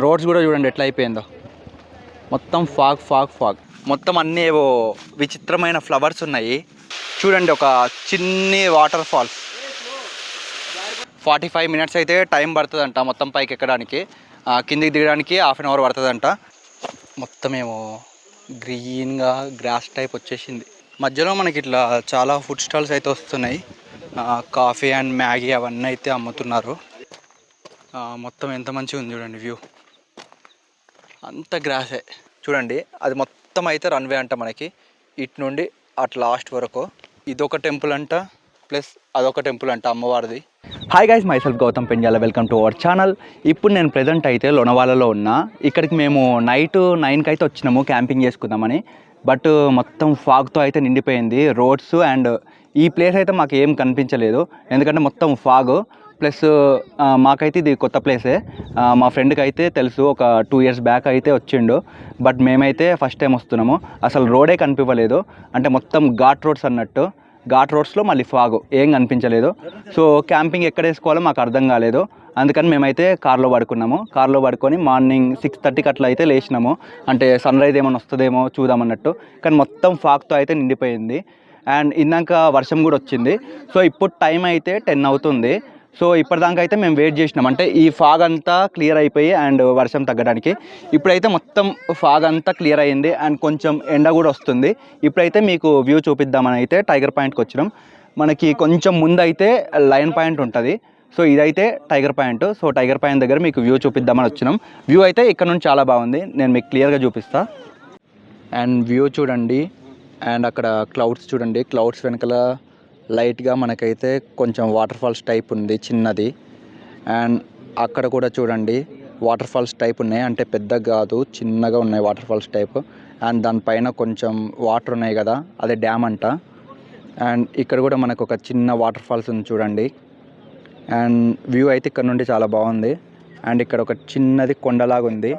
Roads కూడా చూడండి ఎట్లా అయిపోయిందో, మొత్తం ఫాగ్ ఫాగ్ ఫాగ్. మొత్తం అన్నీ ఏవో విచిత్రమైన ఫ్లవర్స్ ఉన్నాయి. చూడండి ఒక చిన్ని వాటర్ ఫాల్స్. 45 మినిట్స్ అయితే టైం పడుతుందంట మొత్తం పైకి ఎక్కడానికి. కిందికి దిగడానికి హాఫ్ అన్ అవర్ పడుతుందంట. మొత్తం ఏమో గ్రీన్గా గ్రాస్ టైప్ వచ్చేసింది. మధ్యలో మనకి ఇట్లా చాలా ఫుడ్ స్టాల్స్ అయితే వస్తున్నాయి. కాఫీ అండ్ మ్యాగీ అవన్నీ అయితే అమ్ముతున్నారు. మొత్తం ఎంత మంచిగా ఉంది చూడండి వ్యూ, అంత గ్రాసే. చూడండి అది మొత్తం అయితే రన్వే అంట మనకి, ఇటు నుండి అట్ లాస్ట్ వరకు. ఇదొక టెంపుల్ అంట, ప్లస్ అదొక టెంపుల్ అంట అమ్మవారిది. Hi guys, my self Gautam Penjala, welcome to our channel. ఇప్పుడు నేను ప్రెజెంట్ అయితే లోనావాలాలో ఉన్నా. ఇక్కడికి మేము నైట్ 9కి అయితే వచ్చినాము క్యాంపింగ్ చేసుకుందామని. బట్ మొత్తం ఫాగ్తో అయితే నిండిపోయింది రోడ్స్, అండ్ ఈ ప్లేస్ అయితే మాకు ఏం కనిపించలేదు ఎందుకంటే మొత్తం ఫాగ్. ప్లస్ మాకైతే ఇది కొత్త ప్లేసే. మా ఫ్రెండ్కి అయితే తెలుసు, ఒక 2 ఇయర్స్ బ్యాక్ అయితే వచ్చిండు. బట్ మేమైతే ఫస్ట్ టైం వస్తున్నాము. అసలు రోడే కనిపించలేదు, అంటే మొత్తం ఘాట్ రోడ్స్ అన్నట్టు. ఘాట్ రోడ్స్లో మళ్ళీ ఫాగ్ ఏం కనిపించలేదు. సో క్యాంపింగ్ ఎక్కడ వేసుకోవాలో మాకు అర్థం కాలేదు. అందుకని మేమైతే కార్లో పడుకున్నాము. కార్లో పడుకొని మార్నింగ్ 6:30కి అట్లా అయితే లేచినాము. అంటే సన్ రైజ్ ఏమైనా వస్తుందేమో చూద్దామన్నట్టు. కానీ మొత్తం ఫాగ్తో అయితే నిండిపోయింది. అండ్ ఇందాక వర్షం కూడా వచ్చింది. సో ఇప్పుడు టైం అయితే 10 అవుతుంది. సో ఇప్పటిదాకా అయితే మేము వెయిట్ చేసినాం, అంటే ఈ ఫాగ్ అంతా క్లియర్ అయిపోయి అండ్ వర్షం తగ్గడానికి. ఇప్పుడైతే మొత్తం ఫాగ్ అంతా క్లియర్ అయ్యింది అండ్ కొంచెం ఎండ కూడా వస్తుంది. ఇప్పుడైతే మీకు వ్యూ చూపిద్దామని అయితే టైగర్ పాయింట్కి వచ్చినాం. మనకి కొంచెం ముందు అయితే లయన్ పాయింట్ ఉంటుంది. సో ఇదైతే tiger point. So tiger point దగ్గర మీకు వ్యూ చూపిద్దామని వచ్చినాం. వ్యూ అయితే ఇక్కడ నుంచి చాలా బాగుంది, నేను మీకు క్లియర్గా చూపిస్తా. అండ్ వ్యూ చూడండి, అండ్ అక్కడ క్లౌడ్స్ చూడండి. క్లౌడ్స్ వెనకాల లైట్గా మనకైతే కొంచెం వాటర్ ఫాల్స్ టైప్ ఉంది చిన్నది. అండ్ అక్కడ కూడా చూడండి వాటర్ ఫాల్స్ టైప్ ఉన్నాయి, అంటే పెద్దగా కాదు చిన్నగా ఉన్నాయి వాటర్ ఫాల్స్ టైప్. అండ్ దానిపైన కొంచెం వాటర్ ఉన్నాయి కదా, అదే డ్యామ్ అంట. అండ్ ఇక్కడ కూడా మనకు ఒక చిన్న వాటర్ ఫాల్స్ ఉంది చూడండి. అండ్ వ్యూ అయితే ఇక్కడ నుండి చాలా బాగుంది. అండ్ ఇక్కడ ఒక చిన్నది కొండలాగా ఉంది,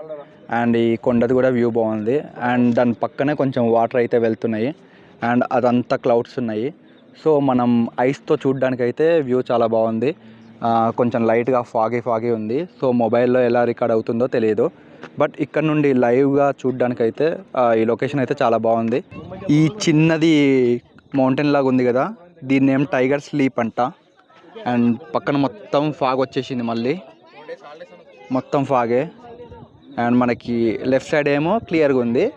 అండ్ ఈ కొండది కూడా వ్యూ బాగుంది. అండ్ దాని పక్కనే కొంచెం వాటర్ అయితే వెళ్తున్నాయి, అండ్ అదంతా క్లౌడ్స్ ఉన్నాయి. సో మనం ఐస్తో చూడడానికి అయితే వ్యూ చాలా బాగుంది. కొంచెం లైట్గా ఫాగీ ఉంది. సో మొబైల్లో ఎలా రికార్డ్ అవుతుందో తెలియదు, బట్ ఇక్కడ నుండి లైవ్గా చూడడానికి అయితే ఈ లొకేషన్ అయితే చాలా బాగుంది. ఈ చిన్నది మౌంటైన్ లాగా ఉంది కదా, దీన్ని ఏం టైగర్ స్లీప్ అంట. అండ్ పక్కన మొత్తం ఫాగ్ వచ్చేసింది, మళ్ళీ మొత్తం ఫాగే. అండ్ మనకి లెఫ్ట్ సైడ్ ఏమో క్లియర్గా ఉంది,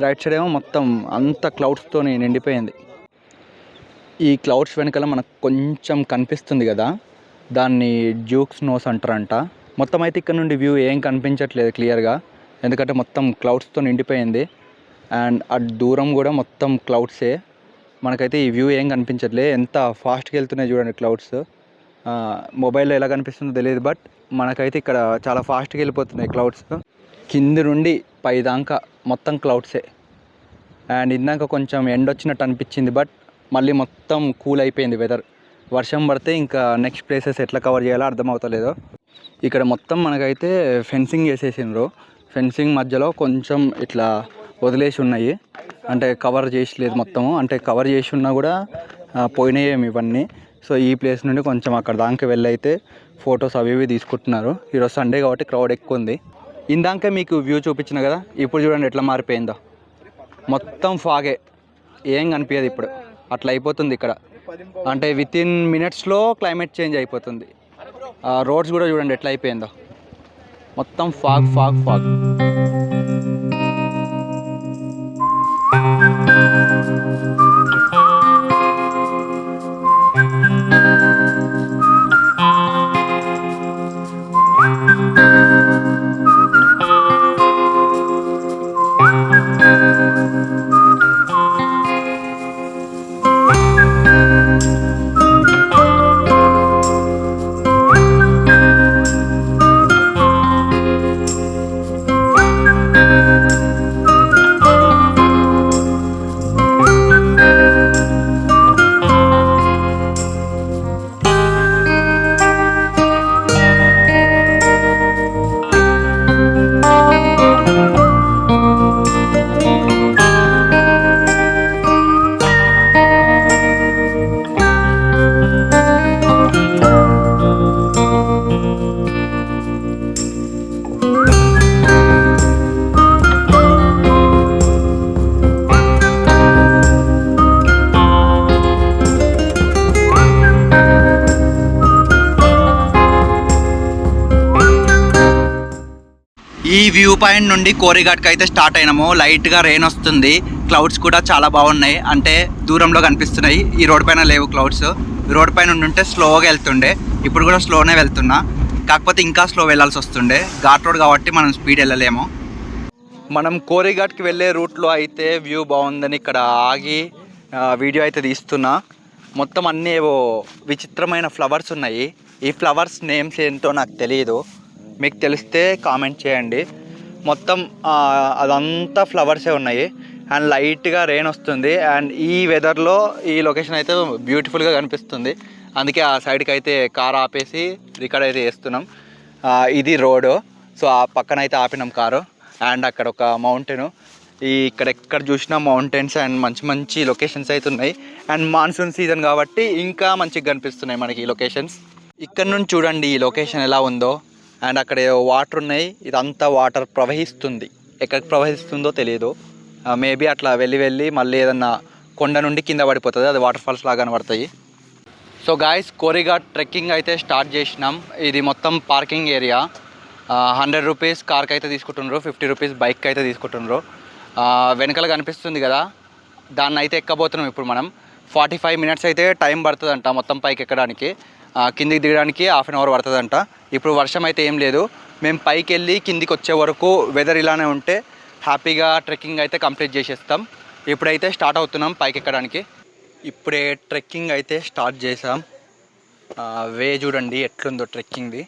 రైట్ సైడ్ ఏమో మొత్తం అంత క్లౌడ్స్తో నిండిపోయింది. ఈ క్లౌడ్స్ వెనకాల మనకు కొంచెం కనిపిస్తుంది కదా, దాన్ని డ్యూక్స్ నోస్ అంటారంట. మొత్తం అయితే ఇక్కడ నుండి వ్యూ ఏం కనిపించట్లేదు క్లియర్గా, ఎందుకంటే మొత్తం క్లౌడ్స్తో నిండిపోయింది. అండ్ అటు దూరం కూడా మొత్తం క్లౌడ్సే. మనకైతే ఈ వ్యూ ఏం కనిపించట్లేదు, ఎంత ఫాస్ట్గా వెళ్తున్నాయి చూడండి క్లౌడ్స్. మొబైల్లో ఎలా కనిపిస్తుందో తెలియదు, బట్ మనకైతే ఇక్కడ చాలా ఫాస్ట్గా వెళ్ళిపోతున్నాయి క్లౌడ్స్. కింది నుండి పై దాకా మొత్తం క్లౌడ్సే. అండ్ ఇందాక కొంచెం ఎండ వచ్చినట్టు అనిపించింది, బట్ మళ్ళీ మొత్తం కూల్ అయిపోయింది వెదర్. వర్షం పడితే ఇంకా నెక్స్ట్ ప్లేసెస్ ఎట్లా కవర్ చేయాలో అర్థమవుతలేదు. ఇక్కడ మొత్తం మనకైతే ఫెన్సింగ్ వేసేసిండ్రు. ఫెన్సింగ్ మధ్యలో కొంచెం ఇట్లా వదిలేసి ఉన్నాయి, అంటే కవర్ చేసలేదు మొత్తము. అంటే కవర్ చేసి ఉన్నా కూడా పోయినాయేమి ఇవన్నీ. సో ఈ ప్లేస్ నుండి కొంచెం అక్కడ దాకా వెళ్ళైతే ఫొటోస్ అవి ఇవి తీసుకుంటున్నారు. ఈరోజు సండే కాబట్టి క్రౌడ్ ఎక్కువ ఉంది. ఇందాక మీకు వ్యూ చూపించిన కదా, ఇప్పుడు చూడండి ఎట్లా మారిపోయిందో. మొత్తం ఫాగే, ఏం కనిపించదు ఇప్పుడు. అట్లా అయిపోతుంది ఇక్కడ, అంటే వితిన్ మినిట్స్లో క్లైమేట్ చేంజ్ అయిపోతుంది. రోడ్స్ కూడా చూడండి ఎట్లా అయిపోయిందో, మొత్తం ఫాగ్ ఫాగ్ ఫాగ్. ఈ వ్యూ పాయింట్ నుండి కోరిఘాట్కి అయితే స్టార్ట్ అయినాము. లైట్గా రెయిన్ వస్తుంది, క్లౌడ్స్ కూడా చాలా బాగున్నాయి, అంటే దూరంలో కనిపిస్తున్నాయి. ఈ రోడ్ పైన లేవు క్లౌడ్స్. రోడ్ పైన ఉంటే స్లోగా వెళ్తుండే, ఇప్పుడు కూడా స్లోనే వెళ్తున్నా, కాకపోతే ఇంకా స్లో వెళ్ళాల్సి వస్తుండే. ఘాట్ రోడ్ కాబట్టి మనం స్పీడ్ వెళ్ళలేము. మనం కోరిఘాట్కి వెళ్ళే రూట్లో అయితే వ్యూ బాగుందని ఇక్కడ ఆగి వీడియో అయితే తీస్తున్నా. మొత్తం అన్నీ ఏవో విచిత్రమైన ఫ్లవర్స్ ఉన్నాయి. ఈ ఫ్లవర్స్ నేమ్స్ ఏంటో నాకు తెలియదు, మీకు తెలిస్తే కామెంట్ చేయండి. మొత్తం అదంతా ఫ్లవర్సే ఉన్నాయి అండ్ లైట్గా రెయిన్ వస్తుంది. అండ్ ఈ వెదర్లో ఈ లొకేషన్ అయితే బ్యూటిఫుల్గా కనిపిస్తుంది. అందుకే ఆ సైడ్కి అయితే కార్ ఆపేసి రికార్డ్ అయితే చేస్తున్నాం. ఇది రోడ్, సో ఆ పక్కన అయితే ఆపినాం కారు. అండ్ అక్కడ ఒక మౌంటైన్, ఎక్కడ చూసినా మౌంటైన్స్ అండ్ మంచి మంచి లొకేషన్స్ అయితే ఉన్నాయి. అండ్ మాన్సూన్ సీజన్ కాబట్టి ఇంకా మంచిగా కనిపిస్తున్నాయి మనకి ఈ లొకేషన్స్. ఇక్కడ నుంచి చూడండి ఈ లొకేషన్ ఎలా ఉందో. అండ్ అక్కడ వాటర్ ఉన్నాయి, ఇదంతా వాటర్ ప్రవహిస్తుంది. ఎక్కడికి ప్రవహిస్తుందో తెలియదు, మేబీ అట్లా వెళ్ళి మళ్ళీ ఏదన్నా కొండ నుండి కింద పడిపోతుంది, అది వాటర్ ఫాల్స్ లాగా కనబడతాయి. సో గాయస్, కోరిఘాట్ ట్రెక్కింగ్ అయితే స్టార్ట్ చేసినాం. ఇది మొత్తం పార్కింగ్ ఏరియా. 100 రూపీస్ కార్కి అయితే తీసుకుంటున్నారు, 50 రూపీస్ బైక్కి అయితే తీసుకుంటున్నారు. వెనకాల కనిపిస్తుంది కదా, దాన్ని అయితే ఎక్కబోతున్నాం ఇప్పుడు మనం. 45 మినిట్స్ అయితే టైం పడుతుందంట మొత్తం పైకి ఎక్కడానికి. కిందికి దిగడానికి హాఫ్ అన్ అవర్ పడుతుందంట. ఇప్పుడు వర్షం అయితే ఏం లేదు. మేము పైకి వెళ్ళి కిందికి వచ్చే వరకు వెదర్ ఇలానే ఉంటే హ్యాపీగా ట్రెక్కింగ్ అయితే కంప్లీట్ చేసేస్తాం. ఇప్పుడైతే స్టార్ట్ అవుతున్నాం పైకి ఎక్కడానికి. ఇప్పుడే ట్రెక్కింగ్ అయితే స్టార్ట్ చేసాం. వే చూడండి ఎట్లుందో ట్రెక్కింగ్ది.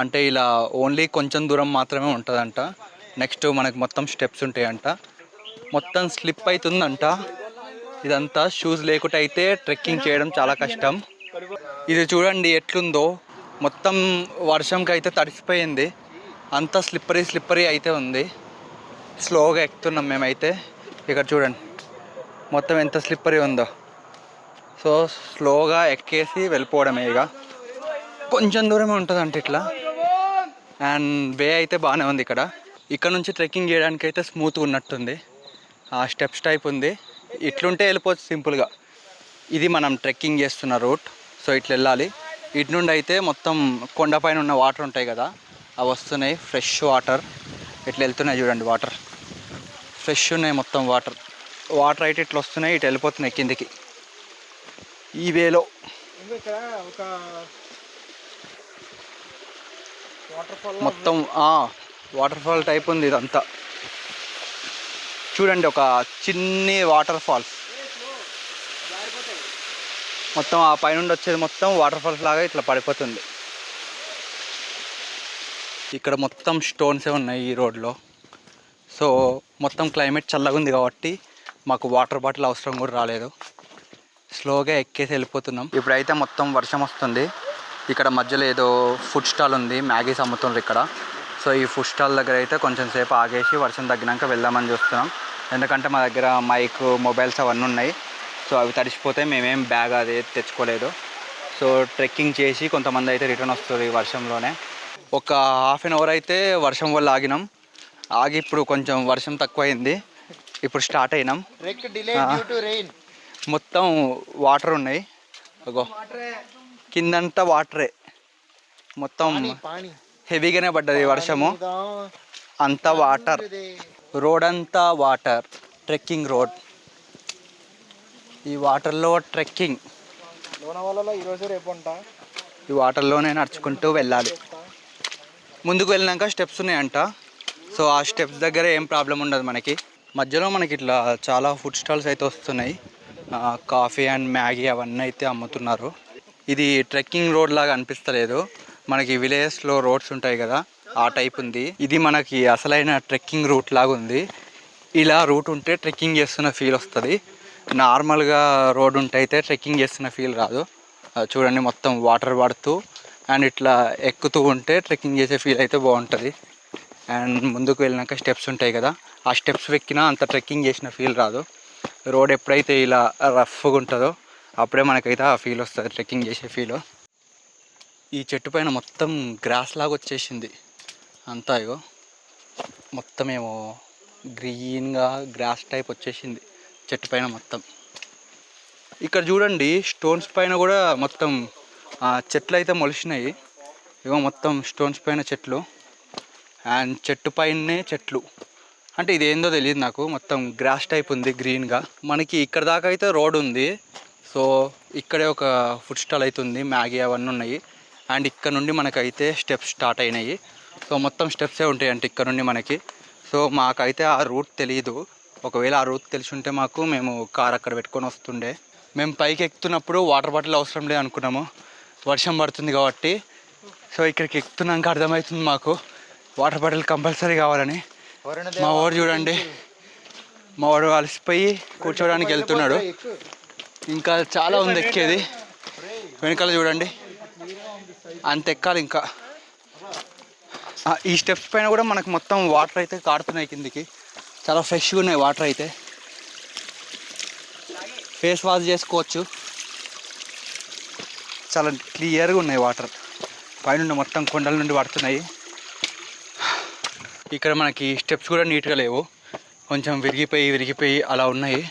అంటే ఇలా ఓన్లీ కొంచెం దూరం మాత్రమే ఉంటుందంట. నెక్స్ట్ మనకు మొత్తం స్టెప్స్ ఉంటాయంట. మొత్తం స్లిప్ అవుతుందంట ఇదంతా. షూస్ లేకుండా అయితే ట్రెక్కింగ్ చేయడం చాలా కష్టం. ఇది చూడండి ఎట్లుందో, మొత్తం వర్షంకి అయితే తడిసిపోయింది, అంతా స్లిప్పరీ అయితే ఉంది. స్లోగా ఎక్కుతున్నాం మేమైతే. ఇక్కడ చూడండి మొత్తం ఎంత స్లిప్పరీ ఉందో. సో స్లోగా ఎక్కేసి వెళ్ళిపోవడమే. ఇక కొంచెం దూరమే ఉంటుందంట ఇట్లా. అండ్ వే అయితే బాగానే ఉంది. ఇక్కడ నుంచి ట్రెక్కింగ్ చేయడానికి అయితే స్మూత్గా ఉన్నట్టుంది. ఆ స్టెప్స్ టైప్ ఉంది, ఇట్లుంటే వెళ్ళిపోవచ్చు సింపుల్గా. ఇది మనం ట్రెక్కింగ్ చేస్తున్న రూట్. సో ఇట్లా వెళ్ళాలి. ఇటు నుండి అయితే మొత్తం కొండపైన ఉన్న వాటర్ ఉంటాయి కదా, అవి వస్తున్నాయి, ఫ్రెష్ వాటర్. ఇట్లా వెళ్తున్నాయి చూడండి, వాటర్ ఫ్రెష్ ఉన్నాయి. మొత్తం వాటర్ అయితే ఇట్లా వస్తున్నాయి, ఇటు వెళ్ళిపోతున్నాయి కిందికి ఈ వేలో. మొత్తం వాటర్ ఫాల్ టైప్ ఉంది ఇదంతా. చూడండి ఒక చిన్ని వాటర్ ఫాల్స్, మొత్తం ఆ పైనుండి వచ్చేది మొత్తం వాటర్ ఫాల్స్ లాగా ఇట్లా పడిపోతుంది. ఇక్కడ మొత్తం స్టోన్సే ఉన్నాయి ఈ రోడ్లో. సో మొత్తం క్లైమేట్ చల్లగా ఉంది కాబట్టి మాకు వాటర్ బాటిల్ అవసరం కూడా రాలేదు. స్లోగా ఎక్కేసి వెళ్ళిపోతున్నాం. ఇప్పుడైతే మొత్తం వర్షం వస్తుంది. ఇక్కడ మధ్యలో ఏదో ఫుడ్ స్టాల్ ఉంది, మ్యాగీస్ అమ్ముతున్నారు ఇక్కడ. సో ఈ ఫుడ్ స్టాల్ దగ్గర అయితే కొంచెం సేపు ఆగేసి వర్షం తగ్గినాక వెళ్దామని చూస్తున్నాం. ఎందుకంటే మా దగ్గర మైక్, మొబైల్స్ అవన్నీ ఉన్నాయి. సో అవి తడిసిపోతే మేమేం బ్యాగ్ అది తెచ్చుకోలేదు. సో ట్రెక్కింగ్ చేసి కొంతమంది అయితే రిటర్న్ వస్తుంది వర్షంలోనే. ఒక హాఫ్ అన్ అవర్ అయితే వర్షం వల్ల ఆగినాం. ఆగి ఇప్పుడు కొంచెం వర్షం తక్కువైంది, ఇప్పుడు స్టార్ట్ అయినాం. మొత్తం వాటర్ ఉన్నాయి, కిందంతా వాటరే, మొత్తం హెవీగానే పడ్డది వర్షము, అంతా వాటర్. రోడ్ అంతా వాటర్, ట్రెక్కింగ్ రోడ్. ఈ వాటర్లో ట్రెక్కింగ్, ఈ వాటర్లోనే నడుచుకుంటూ వెళ్ళాలి. ముందుకు వెళ్ళినాక స్టెప్స్ ఉన్నాయంట. సో ఆ స్టెప్స్ దగ్గర ఏం ప్రాబ్లం ఉండదు మనకి. మధ్యలో మనకి ఇట్లా చాలా ఫుడ్ స్టాల్స్ అయితే వస్తున్నాయి. కాఫీ అండ్ మ్యాగీ అవన్నీ అయితే అమ్ముతున్నారు. ఇది ట్రెక్కింగ్ రోడ్ లాగా అనిపిస్తలేదు, మనకి విలేజెస్లో రోడ్స్ ఉంటాయి కదా ఆ టైప్ ఉంది. ఇది మనకి అసలైన ట్రెక్కింగ్ రూట్ లాగా ఉంది. ఇలా రూట్ ఉంటే ట్రెక్కింగ్ చేస్తున్న ఫీల్ వస్తుంది. నార్మల్గా రోడ్ ఉంటే అయితే ట్రెక్కింగ్ చేస్తున్న ఫీల్ రాదు. చూడండి మొత్తం వాటర్ పడుతూ అండ్ ఇట్లా ఎక్కుతూ ఉంటే ట్రెక్కింగ్ చేసే ఫీల్ అయితే బాగుంటుంది. అండ్ ముందుకు వెళ్ళినాక స్టెప్స్ ఉంటాయి కదా, ఆ స్టెప్స్ ఎక్కినా అంత ట్రెక్కింగ్ చేసిన ఫీల్ రాదు. రోడ్ ఎప్పుడైతే ఇలా రఫ్గా ఉంటుందో అప్పుడే మనకైతే ఆ ఫీల్ వస్తుంది, ట్రెక్కింగ్ చేసే ఫీల్. ఈ చెట్టు పైన మొత్తం గ్రాస్ లాగా వచ్చేసింది అంతా. ఇగో మొత్తం ఏమో గ్రీన్గా గ్రాస్ టైప్ వచ్చేసింది చెట్టు పైన మొత్తం. ఇక్కడ చూడండి స్టోన్స్ పైన కూడా మొత్తం చెట్లు అయితే మొలిచినాయి. ఇగో మొత్తం స్టోన్స్ పైన చెట్లు. అండ్ చెట్టు పైనే చెట్లు, అంటే ఇది ఏందో తెలియదు నాకు, మొత్తం గ్రాస్ టైప్ ఉంది గ్రీన్గా. మనకి ఇక్కడ దాకా అయితే రోడ్ ఉంది. సో ఇక్కడే ఒక ఫుడ్ స్టాల్ అయితే ఉంది, మ్యాగీ అవన్నీ ఉన్నాయి. అండ్ ఇక్కడ నుండి మనకైతే స్టెప్స్ స్టార్ట్ అయినాయి. సో మొత్తం స్టెప్సే ఉంటాయి అంటే ఇక్కడ నుండి మనకి. సో మాకైతే ఆ రూట్ తెలియదు. ఒకవేళ ఆ రూట్ తెలిసి ఉంటే మాకు మేము కార్ అక్కడ పెట్టుకొని వస్తుండే. మేము పైకి ఎక్కుతున్నప్పుడు వాటర్ బాటిల్ అవసరం లేదు అనుకున్నాము, వర్షం పడుతుంది కాబట్టి. సో ఇక్కడికి ఎక్కుతున్నాక అర్థమవుతుంది మాకు వాటర్ బాటిల్ కంపల్సరీ కావాలని. మా వాడు చూడండి, మా వాడు అలసిపోయి కూర్చోడానికి వెళ్తున్నాడు. ఇంకా చాలా ఉంది ఎక్కేది. వెనకాల చూడండి, అంత ఎక్కాలి ఇంకా. ఈ స్టెప్స్ పైన కూడా మనకు మొత్తం వాటర్ అయితే కాడుతున్నాయి కిందికి. చాలా ఫ్రెష్గా ఉన్నాయి వాటర్ అయితే. ఫేస్ వాష్ చేసుకోవచ్చు, చాలా క్లియర్గా ఉన్నాయి వాటర్. పైన మొత్తం కొండల నుండి పడుతున్నాయి. ఇక్కడ మనకి స్టెప్స్ కూడా నీట్గా లేవు, కొంచెం విరిగిపోయి అలా ఉన్నాయి.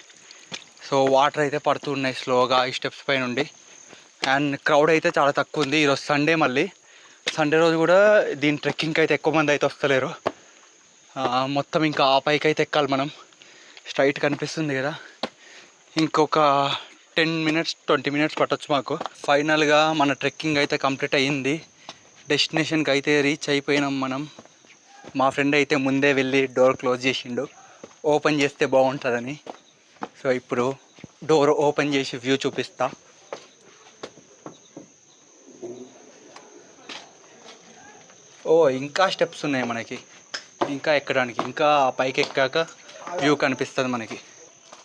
సో వాటర్ అయితే పడుతూ ఉన్నాయి స్లోగా ఈ స్టెప్స్ పై నుండి. అండ్ క్రౌడ్ అయితే చాలా తక్కువ ఉంది. ఈరోజు సండే, మళ్ళీ సండే రోజు కూడా దీని ట్రెక్కింగ్కి అయితే ఎక్కువ మంది అయితే వస్తలేరు. మొత్తం ఇంకా ఆ పైకి అయితే ఎక్కాలి మనం. స్ట్రైట్ కనిపిస్తుంది కదా, ఇంకొక 10-20 మినిట్స్ పట్టొచ్చు మాకు. ఫైనల్గా మన ట్రెక్కింగ్ అయితే కంప్లీట్ అయ్యింది. డెస్టినేషన్కి అయితే రీచ్ అయిపోయినాం మనం. మా ఫ్రెండ్ అయితే ముందే వెళ్ళి డోర్ క్లోజ్ చేసిండు, ఓపెన్ చేస్తే బాగుంటుందని. సో ఇప్పుడు డోర్ ఓపెన్ చేసి వ్యూ చూపిస్తా. ఓ ఇంకా స్టెప్స్ ఉన్నాయి మనకి, ఇంకా ఎక్కడానికి. ఇంకా పైకి ఎక్కాక వ్యూ కనిపిస్తుంది మనకి.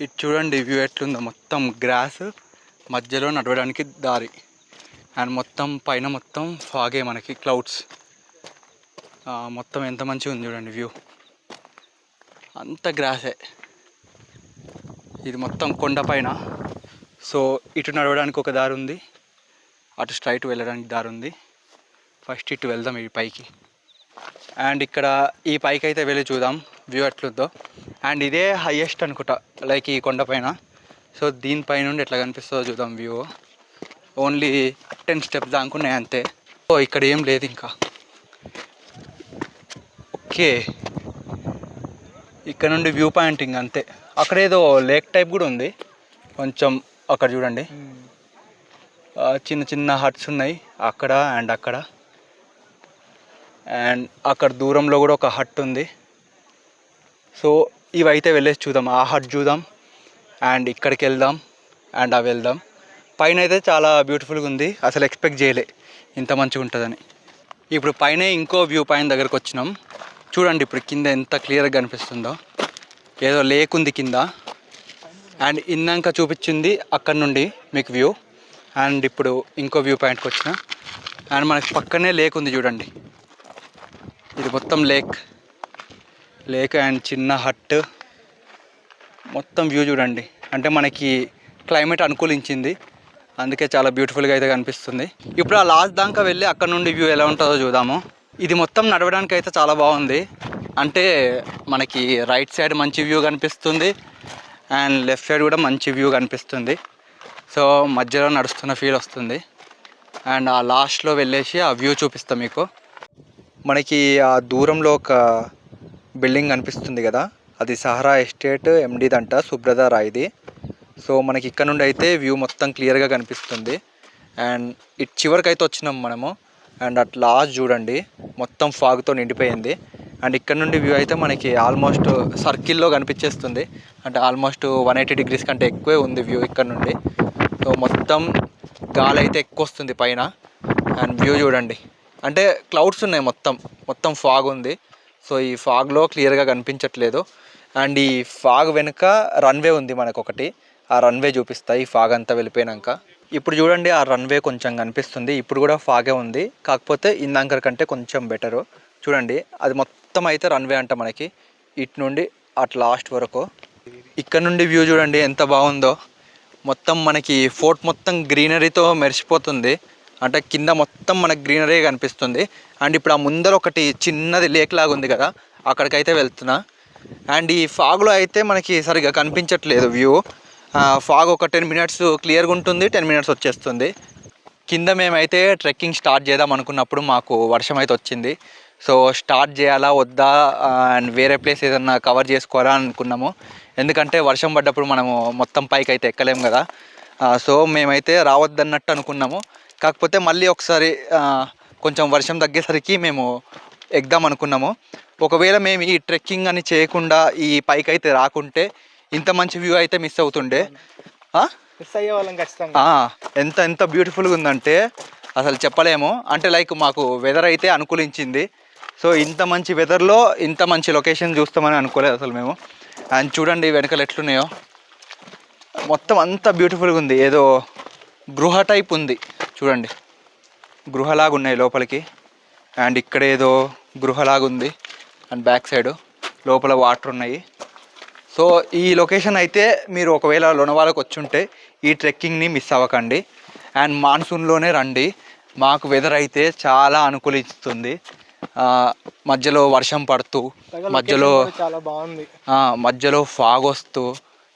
ఇది చూడండి వ్యూ ఎట్లుందో, మొత్తం గ్రాస్, మధ్యలో నడవడానికి దారి. అండ్ మొత్తం పైన మొత్తం ఫాగే మనకి, క్లౌడ్స్. మొత్తం ఎంత మంచిగా ఉంది చూడండి వ్యూ, అంత గ్రాసే. ఇది మొత్తం కొండ పైన. సో ఇటు నడవడానికి ఒక దారి ఉంది, అటు స్ట్రైట్ వెళ్ళడానికి దారి ఉంది. ఫస్ట్ ఇటు వెళ్దాం ఈ పైకి. అండ్ ఇక్కడ ఈ పైకి అయితే వెళ్ళి చూద్దాం వ్యూ ఎట్లుందో. అండ్ ఇదే హైయెస్ట్ అనుకుంటా, లైక్ ఈ కొండ పైన. సో దీనిపై నుండి ఎట్లా కనిపిస్తుందో చూద్దాం వ్యూ. ఓన్లీ 10 స్టెప్స్ దాకున్నాయి అంతే. ఓ ఇక్కడ ఏం లేదు ఇంకా. ఓకే, ఇక్కడ నుండి వ్యూ పాయింటింగ్ అంతే. అక్కడ ఏదో లేక్ టైప్ కూడా ఉంది కొంచెం, అక్కడ చూడండి. చిన్న చిన్న హట్స్ ఉన్నాయి అక్కడ అండ్ అక్కడ. అండ్ అక్కడ దూరంలో కూడా ఒక హట్ ఉంది. సో ఇవైతే వెళ్ళేసి చూద్దాం, ఆ హట్ చూద్దాం అండ్ ఇక్కడికి వెళ్దాం అండ్ అవి వెళ్దాం. పైన అయితే చాలా బ్యూటిఫుల్గా ఉంది, అసలు ఎక్స్పెక్ట్ చేయలే ఇంత మంచిగా ఉంటుందని. ఇప్పుడు పైన ఇంకో వ్యూ పాయింట్ దగ్గరకు వచ్చినాం. చూడండి ఇప్పుడు కింద ఎంత క్లియర్గా కనిపిస్తుందో. ఏదో లేక్ ఉంది కింద. అండ్ ఇందాక చూపించింది అక్కడ నుండి మీకు వ్యూ. అండ్ ఇప్పుడు ఇంకో వ్యూ పాయింట్కి వచ్చిన. అండ్ మనకి పక్కనే లేక్ ఉంది చూడండి, ఇది మొత్తం లేక్ అండ్ చిన్న హట్. మొత్తం వ్యూ చూడండి, అంటే మనకి క్లైమేట్ అనుకూలించింది, అందుకే చాలా బ్యూటిఫుల్గా అయితే కనిపిస్తుంది. ఇప్పుడు ఆ లాస్ట్ దాకా వెళ్ళి అక్కడ నుండి వ్యూ ఎలా ఉంటుందో చూద్దాము. ఇది మొత్తం నడవడానికి అయితే చాలా బాగుంది. అంటే మనకి రైట్ సైడ్ మంచి వ్యూ కనిపిస్తుంది అండ్ లెఫ్ట్ సైడ్ కూడా మంచి వ్యూ కనిపిస్తుంది. సో మధ్యలో నడుస్తున్న ఫీల్ వస్తుంది. అండ్ ఆ లాస్ట్లో వెళ్ళేసి ఆ వ్యూ చూపిస్తాం మీకు. మనకి ఆ దూరంలో ఒక బిల్డింగ్ కనిపిస్తుంది కదా, అది సహరా ఎస్టేట్ ఎండిదంట, సుబ్రత రాయ్ది. సో మనకి ఇక్కడ నుండి అయితే వ్యూ మొత్తం క్లియర్గా కనిపిస్తుంది. అండ్ ఇటు చివరికి అయితే వచ్చినాం మనము. అండ్ అట్ లాస్ట్ చూడండి మొత్తం ఫాగ్తో నిండిపోయింది. అండ్ ఇక్కడ నుండి వ్యూ అయితే మనకి ఆల్మోస్ట్ సర్కిల్లో కనిపించేస్తుంది, అంటే ఆల్మోస్ట్ 180 డిగ్రీస్ కంటే ఎక్కువే ఉంది వ్యూ ఇక్కడ నుండి. సో మొత్తం గాలి అయితే ఎక్కువ వస్తుంది పైన. అండ్ వ్యూ చూడండి, అంటే క్లౌడ్స్ ఉన్నాయి, మొత్తం ఫాగ్ ఉంది. సో ఈ ఫాగ్లో క్లియర్గా కనిపించట్లేదు. అండ్ ఈ ఫాగ్ వెనుక రన్వే ఉంది మనకు ఒకటి, ఆ రన్వే చూపిస్తాయి ఈ ఫాగ్ అంతా వెళ్ళిపోయాక. ఇప్పుడు చూడండి ఆ రన్వే కొంచెం కనిపిస్తుంది, ఇప్పుడు కూడా ఫాగే ఉంది, కాకపోతే ఇందాక కంటే కొంచెం బెటరు. చూడండి అది మొత్తం అయితే రన్వే అంట మనకి, ఇటు నుండి అట్ లాస్ట్ వరకు. ఇక్కడ నుండి వ్యూ చూడండి ఎంత బాగుందో. మొత్తం మనకి ఫోర్ట్ మొత్తం గ్రీనరీతో మెరిసిపోతుంది, అంటే కింద మొత్తం మనకు గ్రీనరీ కనిపిస్తుంది. అండ్ ఇప్పుడు ఆ ముందర ఒకటి చిన్నది లేక్ లాగా ఉంది కదా, అక్కడికైతే వెళ్తున్నా. అండ్ ఈ ఫాగ్లో అయితే మనకి సరిగ్గా కనిపించట్లేదు వ్యూ. ఫాగ్ ఒక 10 మినిట్స్ క్లియర్గా ఉంటుంది, 10 మినిట్స్ వచ్చేస్తుంది. కింద మేమైతే ట్రెక్కింగ్ స్టార్ట్ చేద్దాం అనుకున్నప్పుడు మాకు వర్షం అయితే వచ్చింది. సో స్టార్ట్ చేయాలా వద్దా అండ్ వేరే ప్లేస్ ఏదన్నా కవర్ చేసుకోవాలా అనుకున్నాము. ఎందుకంటే వర్షం పడ్డప్పుడు మనము మొత్తం పైకి అయితే ఎక్కలేము కదా. సో మేమైతే రావద్దన్నట్టు అనుకున్నాము. కాకపోతే మళ్ళీ ఒకసారి కొంచెం వర్షం తగ్గేసరికి మేము ఎక్కుదాం అనుకున్నాము. ఒకవేళ మేము ఈ ట్రెక్కింగ్ అని చేయకుండా ఈ పైకి అయితే రాకుంటే ఇంత మంచి వ్యూ అయితే మిస్ అవుతుండే. మిస్ అయ్యే వాళ్ళం ఖచ్చితంగా. ఎంత ఎంత బ్యూటిఫుల్గా ఉందంటే అసలు చెప్పలేము. అంటే లైక్ మాకు వెదర్ అయితే అనుకూలించింది. సో ఇంత మంచి వెదర్లో ఇంత మంచి లొకేషన్ చూస్తామని అనుకోలేదు అసలు మేము. అండ్ చూడండి వెనకాల ఎట్లున్నాయో, మొత్తం అంత బ్యూటిఫుల్గా ఉంది. ఏదో గృహ టైప్ ఉంది చూడండి, గృహలాగా ఉన్నాయి లోపలికి. అండ్ ఇక్కడ ఏదో గృహలాగా ఉంది. అండ్ బ్యాక్ సైడ్ లోపల వాటర్ ఉన్నాయి. సో ఈ లొకేషన్ అయితే మీరు ఒకవేళ లోనావాలాకు వచ్చుంటే ఈ ట్రెక్కింగ్ని మిస్ అవ్వకండి. అండ్ మాన్సూన్లోనే రండి. మాకు వెదర్ అయితే చాలా అనుకూలిస్తుంది. మధ్యలో వర్షం పడుతూ మధ్యలో చాలా బాగుంది, మధ్యలో ఫాగ్ వస్తూ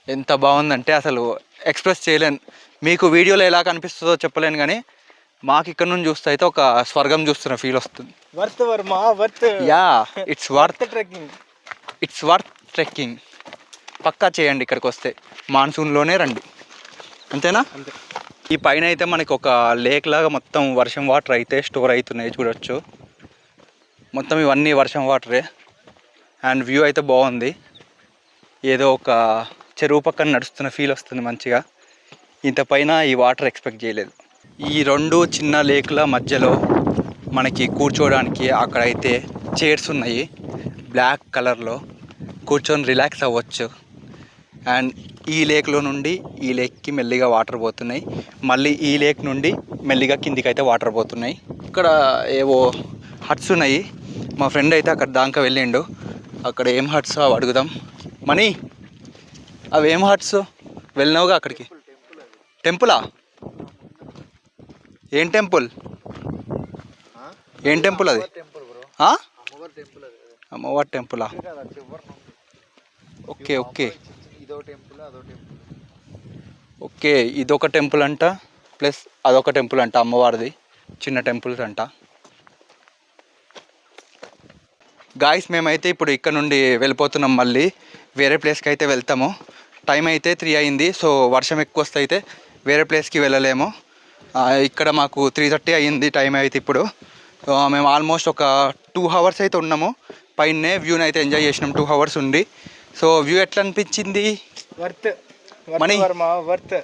ఎంత బాగుందంటే అసలు ఎక్స్ప్రెస్ చేయలేను. మీకు వీడియోలో ఎలా కనిపిస్తుందో చెప్పలేను, కానీ మాకు ఇక్కడ నుంచి చూస్తే అయితే ఒక స్వర్గం చూస్తున్న ఫీల్ వస్తుంది. It's worth trekking. పక్కా చేయండి ఇక్కడికి వస్తే, మాన్సూన్లోనే రండి. అంతేనా? అంతే. ఈ పైన అయితే మనకి ఒక లేక్ లాగా మొత్తం వర్షం వాటర్ అయితే స్టోర్ అవుతున్నాయి చూడొచ్చు. మొత్తం ఇవన్నీ వర్షం వాటరే. అండ్ వ్యూ అయితే బాగుంది. ఏదో ఒక చెరువు పక్కన నడుస్తున్న ఫీల్ వస్తుంది మంచిగా. ఇంత పైన ఈ వాటర్ ఎక్స్పెక్ట్ చేయలేదు. ఈ రెండు చిన్న లేక్ల మధ్యలో మనకి కూర్చోవడానికి అక్కడైతే చైర్స్ ఉన్నాయి బ్లాక్ కలర్లో. కూర్చొని రిలాక్స్ అవ్వచ్చు. అండ్ ఈ లేక్లో నుండి ఈ లేక్కి మెల్లిగా వాటర్ పోతున్నాయి. మళ్ళీ ఈ లేక్ నుండి మెల్లిగా కిందికి అయితే వాటర్ పోతున్నాయి. ఇక్కడ ఏవో హట్స్ ఉన్నాయి. మా ఫ్రెండ్ అయితే అక్కడ దాకా వెళ్ళిండు. అక్కడ ఏం హట్స్ అవి అడుగుదాం. మనీ, అవి ఏం హట్స్? వెళ్ళినావుగా అక్కడికి. టెంపులా? ఏం టెంపుల్? ఏం టెంపుల్ అది? అమ్మవారి టెంపులా? Okay okay okay. ఇదొక టెంపుల్ అంట, ప్లస్ అదొక టెంపుల్ అంట, అమ్మవారిది. చిన్న టెంపుల్స్ అంట. గాయస్ మేమైతే ఇప్పుడు ఇక్కడ నుండి వెళ్ళిపోతున్నాం. మళ్ళీ వేరే ప్లేస్కి అయితే వెళ్తాము. టైం అయితే 3 అయింది. సో వర్షం ఎక్కువ వస్తే అయితే వేరే ప్లేస్కి వెళ్ళలేము. ఇక్కడ మాకు 3:30 అయ్యింది టైం అయితే ఇప్పుడు. మేము ఆల్మోస్ట్ ఒక 2 అవర్స్ అయితే ఉన్నాము పైనే. వ్యూని అయితే ఎంజాయ్ చేసినాం 2 అవర్స్ ఉండి. సో వ్యూ ఎట్లా అనిపించింది? మనీ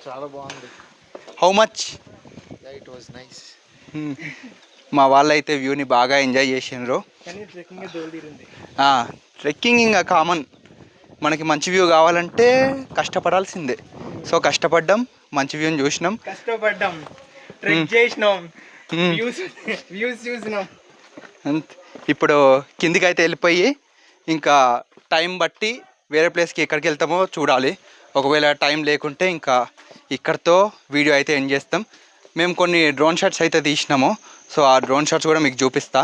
చాలా బాగుంది. How much? It was nice. మా వాళ్ళు అయితే వ్యూని బాగా ఎంజాయ్ చేసినారు. ట్రెక్కింగ్ ఇంకా కామన్. మనకి మంచి వ్యూ కావాలంటే కష్టపడాల్సిందే. సో కష్టపడ్డాం, మంచి వ్యూని చూసినాం. కష్టపడ్డాం, ట్రెక్ చేసినాం, వ్యూస్ చూసినాం. ఇప్పుడు కిందికి అయితే వెళ్ళిపోయి ఇంకా టైం బట్టి వేరే ప్లేస్కి ఎక్కడికి వెళ్తామో చూడాలి. ఒకవేళ టైం లేకుంటే ఇంకా ఇక్కడితో వీడియో అయితే ఎండ్ చేస్తాం. మేము కొన్ని డ్రోన్ షాట్స్ అయితే తీసినాము. సో ఆ డ్రోన్ షాట్స్ కూడా మీకు చూపిస్తా.